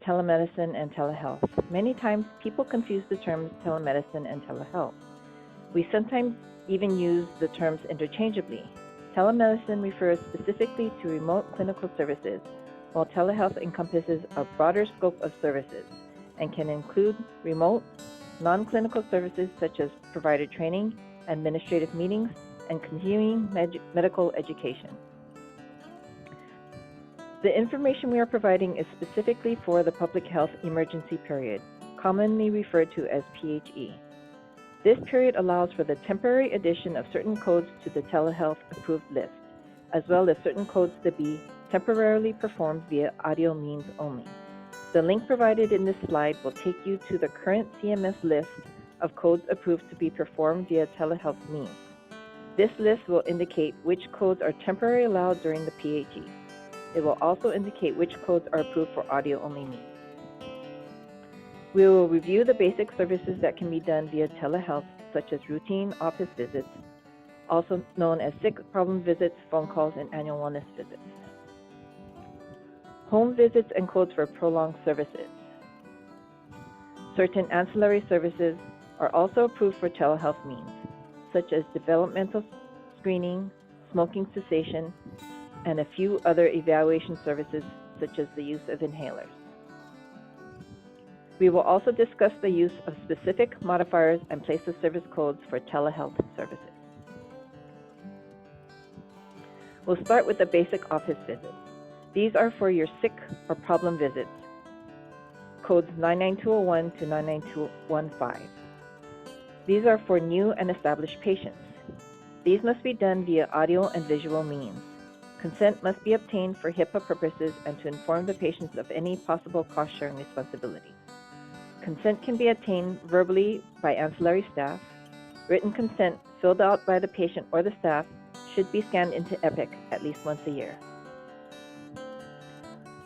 telemedicine and telehealth. Many times people confuse the terms telemedicine and telehealth. We sometimes even use the terms interchangeably. Telemedicine refers specifically to remote clinical services, while telehealth encompasses a broader scope of services and can include remote, non-clinical services such as provider training, administrative meetings, and continuing medical education. The information we are providing is specifically for the public health emergency period, commonly referred to as PHE. This period allows for the temporary addition of certain codes to the telehealth approved list, as well as certain codes to be temporarily performed via audio means only. The link provided in this slide will take you to the current CMS list of codes approved to be performed via telehealth means. This list will indicate which codes are temporarily allowed during the PHE. It will also indicate which codes are approved for audio-only means. We will review the basic services that can be done via telehealth, such as routine office visits, also known as sick problem visits, phone calls, and annual wellness visits. Home visits and codes for prolonged services. Certain ancillary services are also approved for telehealth means, such as developmental screening, smoking cessation, and a few other evaluation services such as the use of inhalers. We will also discuss the use of specific modifiers and place of service codes for telehealth services. We'll start with the basic office visit. These are for your sick or problem visits, codes 99201 to 99215. These are for new and established patients. These must be done via audio and visual means. Consent must be obtained for HIPAA purposes and to inform the patients of any possible cost-sharing responsibility. Consent can be obtained verbally by ancillary staff. Written consent filled out by the patient or the staff should be scanned into Epic at least once a year.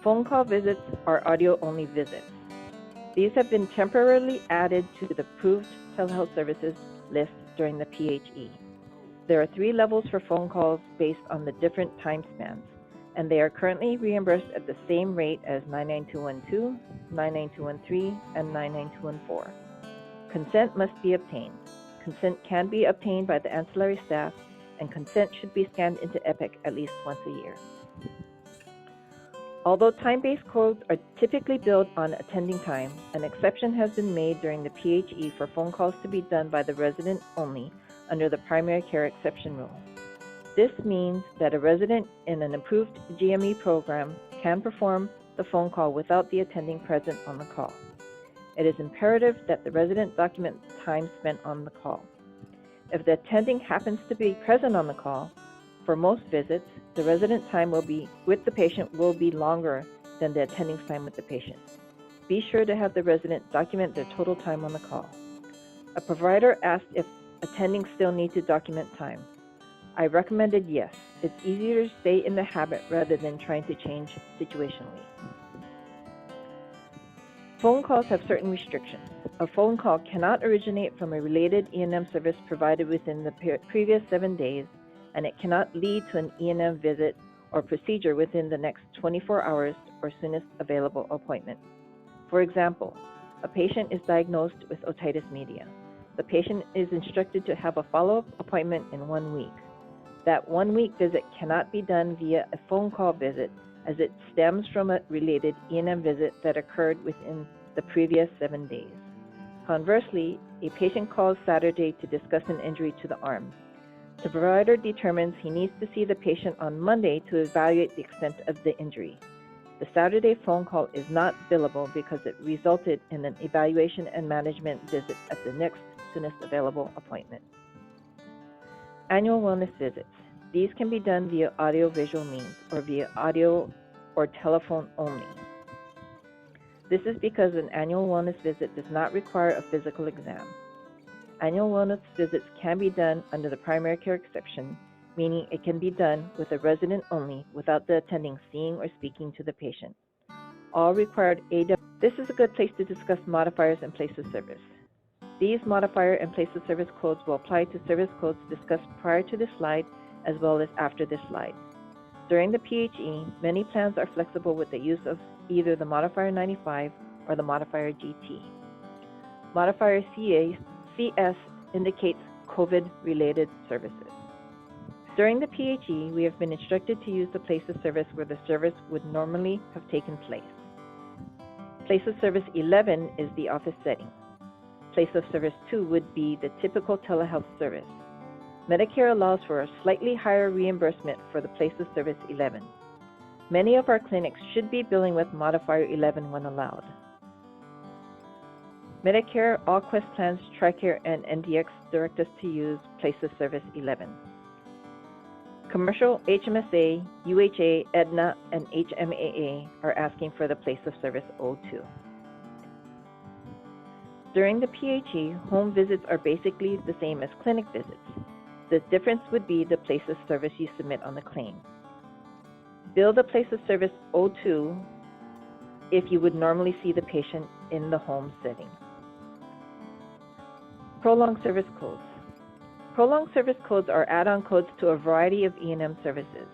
Phone call visits are audio-only visits. These have been temporarily added to the approved telehealth services list during the PHE. There are 3 levels for phone calls based on the different time spans, and they are currently reimbursed at the same rate as 99212, 99213, and 99214. Consent must be obtained. Consent can be obtained by the ancillary staff, and consent should be scanned into Epic at least once a year. Although time-based codes are typically billed on attending time, an exception has been made during the PHE for phone calls to be done by the resident only under the primary care exception rule. This means that a resident in an approved GME program can perform the phone call without the attending present on the call. It is imperative that the resident document the time spent on the call. If the attending happens to be present on the call, for most visits, the resident time with the patient will be longer than the attending's time with the patient. Be sure to have the resident document their total time on the call. A provider asked if attending still need to document time. I recommended yes. It's easier to stay in the habit rather than trying to change situationally. Phone calls have certain restrictions. A phone call cannot originate from a related E&M service provided within the previous 7 days, and it cannot lead to an E&M visit or procedure within the next 24 hours or soonest available appointment. For example, a patient is diagnosed with otitis media. The patient is instructed to have a follow-up appointment in 1 week. That 1 week visit cannot be done via a phone call visit, as it stems from a related E&M visit that occurred within the previous 7 days. Conversely, a patient calls Saturday to discuss an injury to the arm. The provider determines he needs to see the patient on Monday to evaluate the extent of the injury. The Saturday phone call is not billable because it resulted in an evaluation and management visit at the next soonest available appointment. Annual wellness visits. These can be done via audio-visual means or via audio or telephone only. This is because an annual wellness visit does not require a physical exam. Annual wellness visits can be done under the primary care exception, meaning it can be done with a resident only without the attending seeing or speaking to the patient. All required AW. This is a good place to discuss modifiers and place of service. These modifier and place of service codes will apply to service codes discussed prior to this slide as well as after this slide. During the PHE, many plans are flexible with the use of either the modifier 95 or the modifier GT. Modifier CS indicates COVID-related services. During the PHE, we have been instructed to use the place of service where the service would normally have taken place. Place of service 11 is the office setting. Place of service 2 would be the typical telehealth service. Medicare allows for a slightly higher reimbursement for the place of service 11. Many of our clinics should be billing with modifier 11 when allowed. Medicare, all Quest plans, TRICARE, and NDX direct us to use place of service 11. Commercial, HMSA, UHA, Aetna, and HMAA are asking for the place of service 02. During the PHE, home visits are basically the same as clinic visits. The difference would be the place of service you submit on the claim. Bill the place of service 02 if you would normally see the patient in the home setting. Prolonged service codes. Prolonged service codes are add-on codes to a variety of E&M services.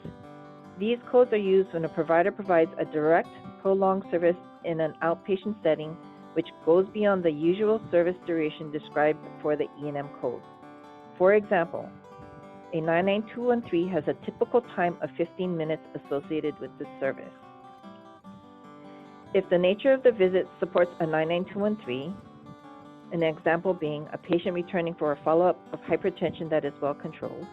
These codes are used when a provider provides a direct, prolonged service in an outpatient setting which goes beyond the usual service duration described for the E&M code. For example, a 99213 has a typical time of 15 minutes associated with this service. If the nature of the visit supports a 99213, an example being a patient returning for a follow-up of hypertension that is well controlled,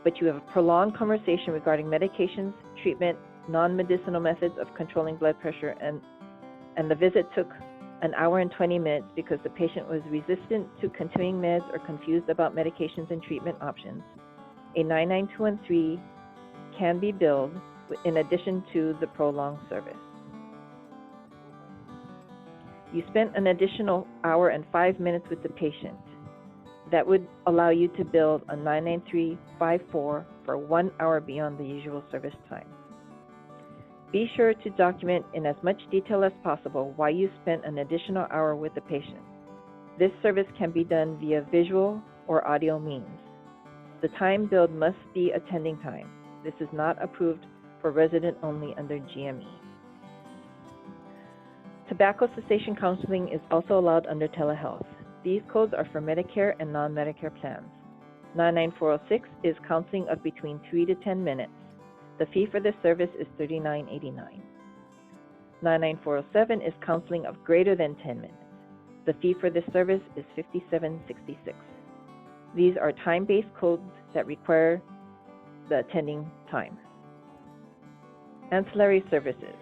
but you have a prolonged conversation regarding medications, treatment, non-medicinal methods of controlling blood pressure, and the visit took an hour and 20 minutes because the patient was resistant to continuing meds or confused about medications and treatment options, a 99213 can be billed in addition to the prolonged service. You spent an additional hour and 5 minutes with the patient. That would allow you to bill a 99354 for 1 hour beyond the usual service time. Be sure to document in as much detail as possible why you spent an additional hour with the patient. This service can be done via visual or audio means. The time billed must be attending time. This is not approved for resident only under GME. Tobacco cessation counseling is also allowed under telehealth. These codes are for Medicare and non-Medicare plans. 99406 is counseling of between 3 to 10 minutes. The fee for this service is $39.89. 99407 is counseling of greater than 10 minutes. The fee for this service is $57.66. These are time-based codes that require the attending time. Ancillary services.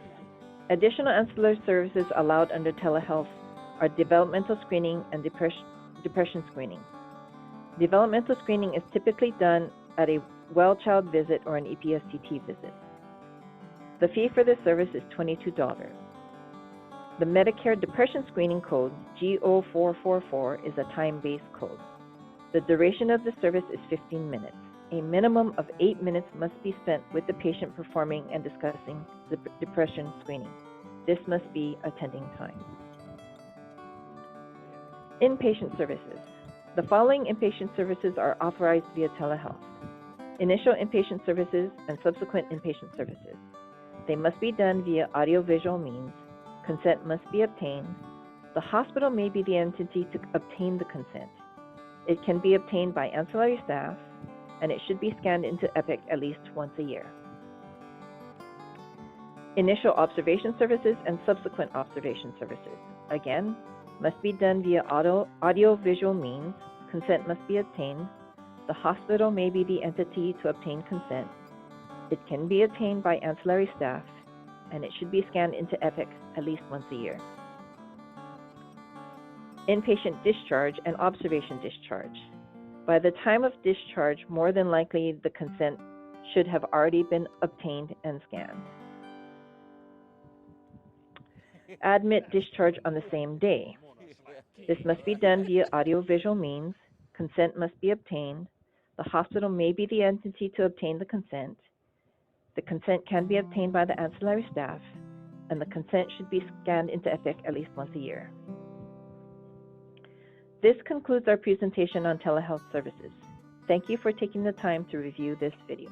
Additional ancillary services allowed under telehealth are developmental screening and depression screening. Developmental screening is typically done at a well child visit or an EPSTT visit. The fee for this service is $22. The Medicare depression screening code, G0444, is a time-based code. The duration of the service is 15 minutes. A minimum of 8 minutes must be spent with the patient performing and discussing the depression screening. This must be attending time. Inpatient services. The following inpatient services are authorized via telehealth: initial inpatient services and subsequent inpatient services. They must be done via audiovisual means. Consent must be obtained. The hospital may be the entity to obtain the consent. It can be obtained by ancillary staff, and it should be scanned into Epic at least once a year. Initial observation services and subsequent observation services, again, must be done via audio-visual means. Consent must be obtained. The hospital may be the entity to obtain consent. It can be obtained by ancillary staff, and it should be scanned into Epic at least once a year. Inpatient discharge and observation discharge. By the time of discharge, more than likely the consent should have already been obtained and scanned. Admit discharge on the same day. This must be done via audiovisual means. Consent must be obtained. The hospital may be the entity to obtain the consent. The consent can be obtained by the ancillary staff, and the consent should be scanned into Epic at least once a year. This concludes our presentation on telehealth services. Thank you for taking the time to review this video.